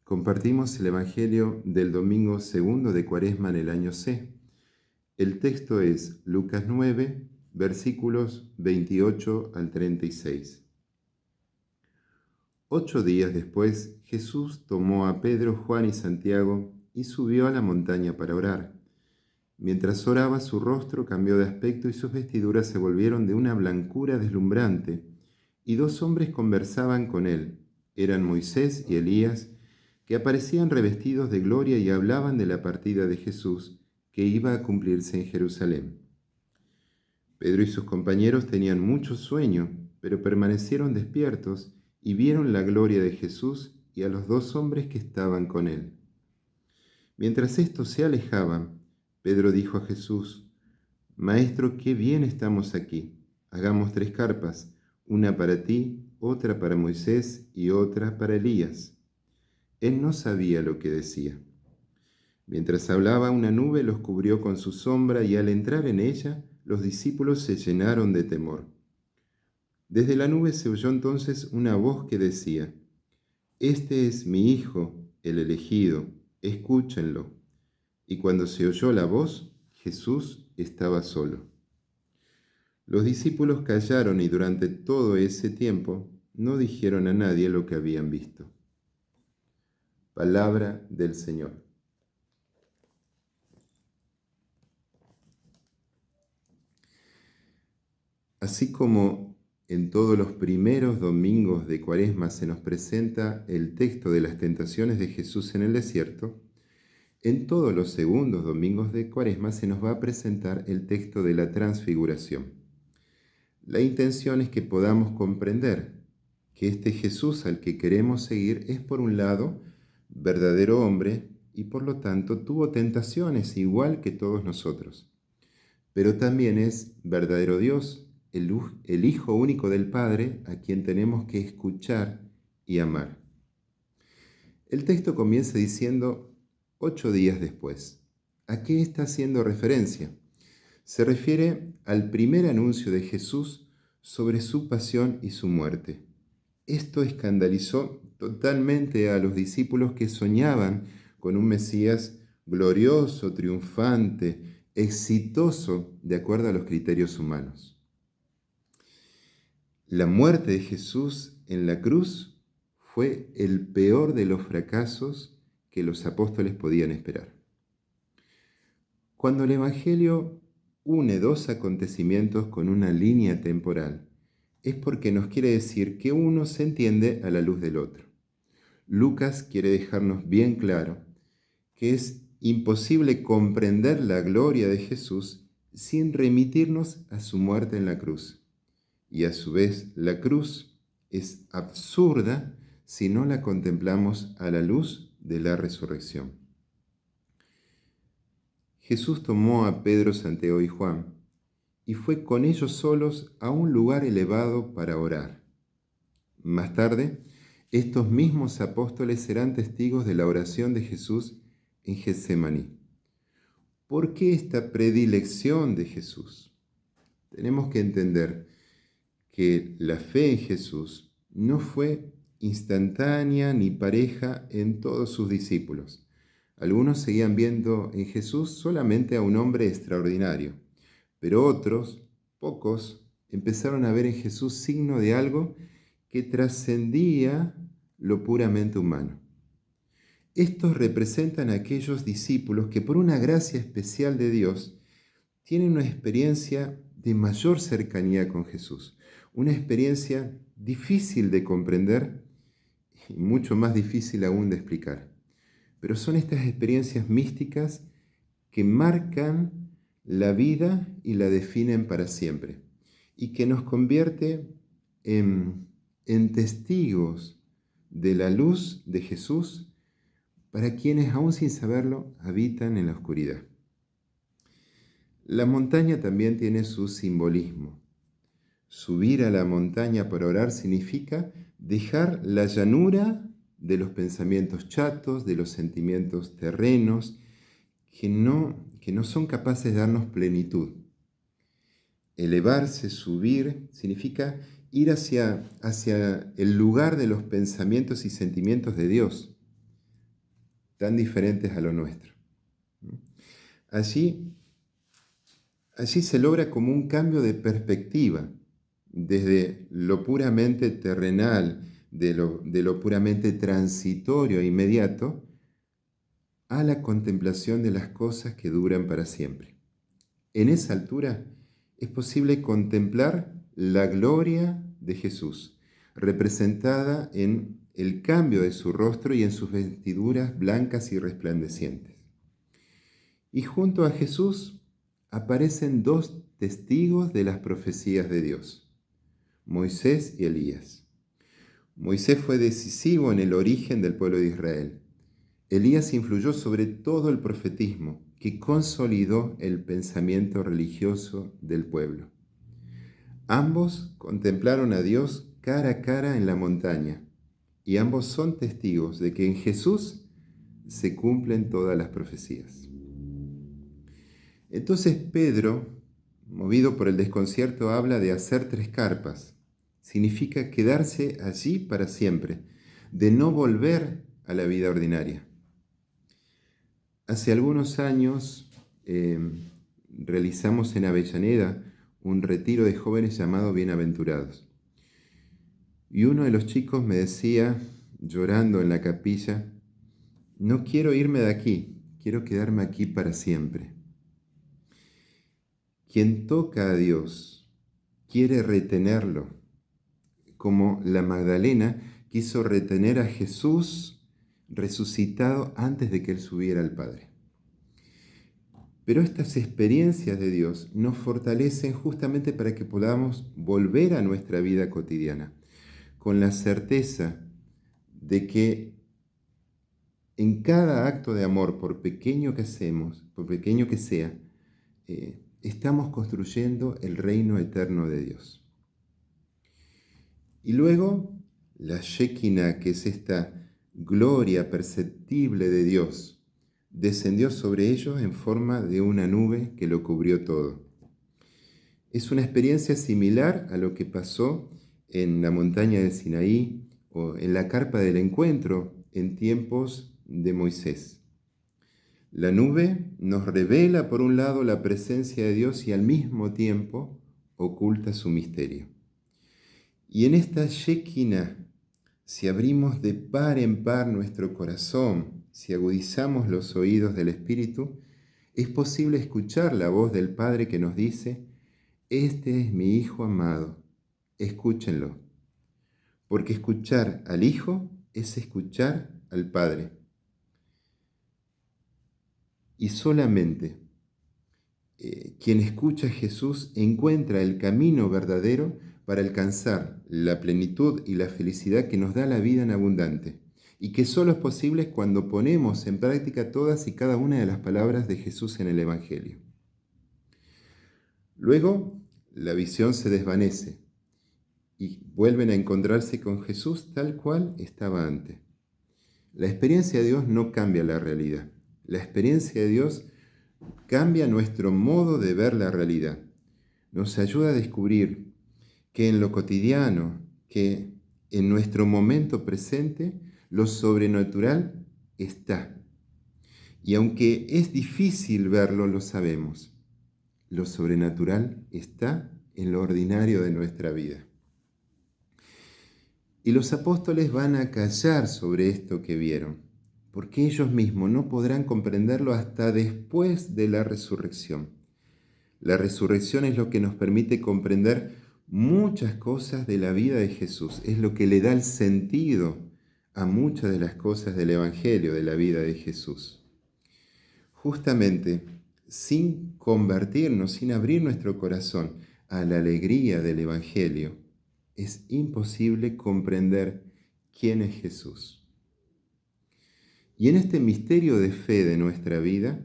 Compartimos el Evangelio del domingo segundo de Cuaresma en el año C. El texto es Lucas 9, versículos 28 al 36. 8 días después, Jesús tomó a Pedro, Juan y Santiago y subió a la montaña para orar. Mientras oraba, su rostro cambió de aspecto y sus vestiduras se volvieron de una blancura deslumbrante, y dos hombres conversaban con él. Eran Moisés y Elías, que aparecían revestidos de gloria y hablaban de la partida de Jesús, que iba a cumplirse en Jerusalén. Pedro y sus compañeros tenían mucho sueño, pero permanecieron despiertos y vieron la gloria de Jesús y a los dos hombres que estaban con él. Mientras estos se alejaban, Pedro dijo a Jesús: «Maestro, qué bien estamos aquí. Hagamos 3 carpas, una para ti, otra para Moisés y otra para Elías». Él no sabía lo que decía. Mientras hablaba, una nube los cubrió con su sombra y al entrar en ella, los discípulos se llenaron de temor. Desde la nube se oyó entonces una voz que decía: «Este es mi Hijo, el elegido, escúchenlo». Y cuando se oyó la voz, Jesús estaba solo. Los discípulos callaron y durante todo ese tiempo no dijeron a nadie lo que habían visto. Palabra del Señor. Así como en todos los primeros domingos de Cuaresma se nos presenta el texto de las tentaciones de Jesús en el desierto, en todos los segundos domingos de Cuaresma se nos va a presentar el texto de la transfiguración. La intención es que podamos comprender que este Jesús al que queremos seguir es, por un lado, verdadero hombre y por lo tanto tuvo tentaciones igual que todos nosotros. Pero también es verdadero Dios, el Hijo único del Padre, a quien tenemos que escuchar y amar. El texto comienza diciendo 8 días después. ¿A qué está haciendo referencia? Se refiere al primer anuncio de Jesús sobre su pasión y su muerte. Esto escandalizó totalmente a los discípulos que soñaban con un Mesías glorioso, triunfante, exitoso, de acuerdo a los criterios humanos. La muerte de Jesús en la cruz fue el peor de los fracasos que los apóstoles podían esperar. Cuando el Evangelio une dos acontecimientos con una línea temporal, es porque nos quiere decir que uno se entiende a la luz del otro. Lucas quiere dejarnos bien claro que es imposible comprender la gloria de Jesús sin remitirnos a su muerte en la cruz. Y a su vez, la cruz es absurda si no la contemplamos a la luz de la resurrección. Jesús tomó a Pedro, Santiago y Juan y fue con ellos solos a un lugar elevado para orar. Más tarde, estos mismos apóstoles serán testigos de la oración de Jesús en Getsemaní. ¿Por qué esta predilección de Jesús? Tenemos que entender que la fe en Jesús no fue instantánea ni pareja en todos sus discípulos. Algunos seguían viendo en Jesús solamente a un hombre extraordinario, pero otros, pocos, empezaron a ver en Jesús signo de algo que trascendía lo puramente humano. Estos representan a aquellos discípulos que por una gracia especial de Dios tienen una experiencia de mayor cercanía con Jesús, una experiencia difícil de comprender y mucho más difícil aún de explicar. Pero son estas experiencias místicas que marcan la vida y la definen para siempre y que nos convierte en testigos de la luz de Jesús para quienes, aún sin saberlo, habitan en la oscuridad. La montaña también tiene su simbolismo. Subir a la montaña para orar significa dejar la llanura de los pensamientos chatos, de los sentimientos terrenos, que no son capaces de darnos plenitud. Elevarse, subir, significa ir hacia el lugar de los pensamientos y sentimientos de Dios, tan diferentes a lo nuestro. Allí se logra como un cambio de perspectiva, desde lo puramente terrenal, de lo puramente transitorio e inmediato, a la contemplación de las cosas que duran para siempre. En esa altura es posible contemplar la gloria de Jesús, representada en el cambio de su rostro y en sus vestiduras blancas y resplandecientes. Y junto a Jesús aparecen dos testigos de las profecías de Dios, Moisés y Elías. Moisés fue decisivo en el origen del pueblo de Israel. Elías influyó sobre todo el profetismo, que consolidó el pensamiento religioso del pueblo. Ambos contemplaron a Dios cara a cara en la montaña, y ambos son testigos de que en Jesús se cumplen todas las profecías. Entonces Pedro, movido por el desconcierto, habla de hacer 3 carpas. Significa quedarse allí para siempre, de no volver a la vida ordinaria. Hace algunos años realizamos en Avellaneda un retiro de jóvenes llamado Bienaventurados. Y uno de los chicos me decía, llorando en la capilla, no quiero irme de aquí, quiero quedarme aquí para siempre. Quien toca a Dios quiere retenerlo, como la Magdalena quiso retener a Jesús resucitado antes de que Él subiera al Padre. Pero estas experiencias de Dios nos fortalecen justamente para que podamos volver a nuestra vida cotidiana, con la certeza de que en cada acto de amor, por pequeño que hacemos, por pequeño que sea, estamos construyendo el reino eterno de Dios. Y luego, la Shekinah, que es esta gloria perceptible de Dios, descendió sobre ellos en forma de una nube que lo cubrió todo. Es una experiencia similar a lo que pasó en la montaña de Sinaí o en la carpa del encuentro en tiempos de Moisés. La nube nos revela por un lado la presencia de Dios y al mismo tiempo oculta su misterio. Y en esta Shekinah, si abrimos de par en par nuestro corazón, si agudizamos los oídos del Espíritu, es posible escuchar la voz del Padre que nos dice, este es mi Hijo amado, escúchenlo. Porque escuchar al Hijo es escuchar al Padre. Y solamente quien escucha a Jesús encuentra el camino verdadero para alcanzar la plenitud y la felicidad que nos da la vida en abundante, y que solo es posible cuando ponemos en práctica todas y cada una de las palabras de Jesús en el Evangelio. Luego, la visión se desvanece y vuelven a encontrarse con Jesús tal cual estaba antes. La experiencia de Dios no cambia la realidad. La experiencia de Dios cambia nuestro modo de ver la realidad. Nos ayuda a descubrir que en lo cotidiano, que en nuestro momento presente, lo sobrenatural está. Y aunque es difícil verlo, lo sabemos. Lo sobrenatural está en lo ordinario de nuestra vida. Y los apóstoles van a callar sobre esto que vieron, porque ellos mismos no podrán comprenderlo hasta después de la resurrección. La resurrección es lo que nos permite comprender muchas cosas de la vida de Jesús, es lo que le da el sentido a muchas de las cosas del Evangelio, de la vida de Jesús. Justamente, sin convertirnos, sin abrir nuestro corazón a la alegría del Evangelio, es imposible comprender quién es Jesús. Y en este misterio de fe de nuestra vida,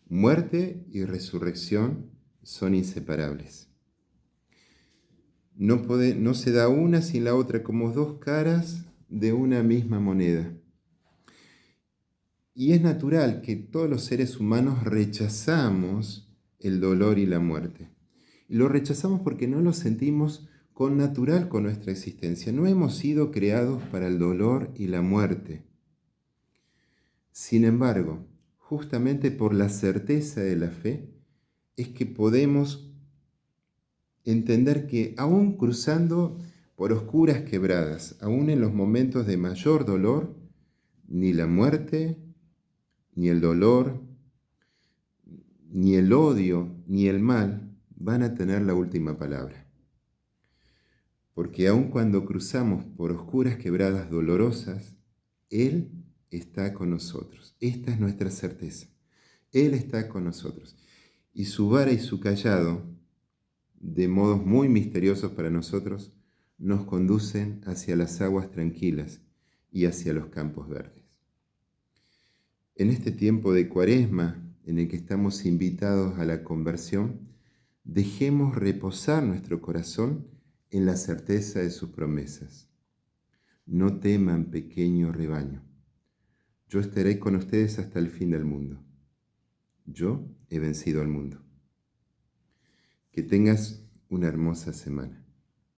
muerte y resurrección son inseparables. No se da una sin la otra, como dos caras de una misma moneda. Y es natural que todos los seres humanos rechazamos el dolor y la muerte. Y lo rechazamos porque no lo sentimos con natural con nuestra existencia. No hemos sido creados para el dolor y la muerte. Sin embargo, justamente por la certeza de la fe, es que podemos entender que aún cruzando por oscuras quebradas, aún en los momentos de mayor dolor, ni la muerte, ni el dolor, ni el odio, ni el mal van a tener la última palabra. Porque aun cuando cruzamos por oscuras quebradas dolorosas, Él está con nosotros. Esta es nuestra certeza. Él está con nosotros. Y su vara y su cayado, de modos muy misteriosos para nosotros, nos conducen hacia las aguas tranquilas y hacia los campos verdes. En este tiempo de Cuaresma, en el que estamos invitados a la conversión, dejemos reposar nuestro corazón en la certeza de sus promesas. No teman, pequeño rebaño. Yo estaré con ustedes hasta el fin del mundo. Yo he vencido al mundo. Que tengas una hermosa semana.